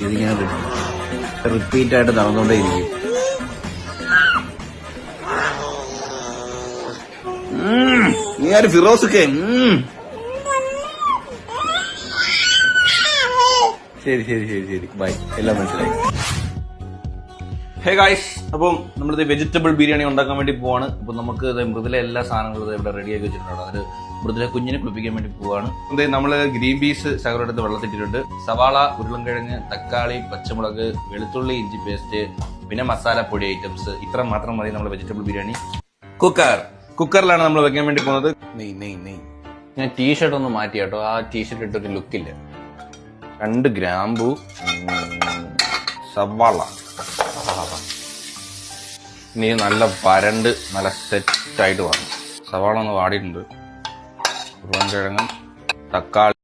ഇതിങ്ങനെ റിപ്പീറ്റ് ആയിട്ട് നടന്നുകൊണ്ടേ ഇരിക്കും. നീ ആര് ഫിറോസൊക്കെ? ശരി ശരി ശരി ശരി ബൈ, എല്ലാം മനസ്സിലായി. ഹേ ഗായ്സ്, അപ്പം നമ്മളിത് വെജിറ്റബിൾ ബിരിയാണി ഉണ്ടാക്കാൻ വേണ്ടി പോവാണ്. അപ്പം നമുക്ക് മൃദുല എല്ലാ സാധനങ്ങളും ഇവിടെ റെഡിയാക്കി വെച്ചിട്ടുണ്ട്. അതിൽ മൃദുല കുഞ്ഞിനെ കുളിപ്പിക്കാൻ വേണ്ടി പോവാണ്. നമ്മൾ ഗ്രീൻ പീസ് ശകലെടുത്ത് വെള്ളത്തിട്ടിട്ടുണ്ട്. സവാള, ഉരുളൻകിഴങ്ങ്, തക്കാളി, പച്ചമുളക്, വെളുത്തുള്ളി, ഇഞ്ചി പേസ്റ്റ്, പിന്നെ മസാലപ്പൊടി ഐറ്റംസ്. ഇത്ര മാത്രം മതി നമ്മുടെ വെജിറ്റബിൾ ബിരിയാണി. കുക്കറിലാണ് നമ്മൾ വെക്കാൻ വേണ്ടി പോകുന്നത്. ഞാൻ ടീഷർട്ട് ഒന്ന് മാറ്റി കേട്ടോ, ആ ടീഷർട്ട് ഇട്ടൊരു ലുക്കില്ല. 2 ഗ്രാമ്പു, സവാള, ഇനി നല്ല വരണ്ട് നല്ല സെറ്റായിട്ട് വേണം. സവാള ഒന്ന് വാടിയിട്ടുണ്ട്. ഉരുളൻകിഴങ്ങ്, തക്കാളി,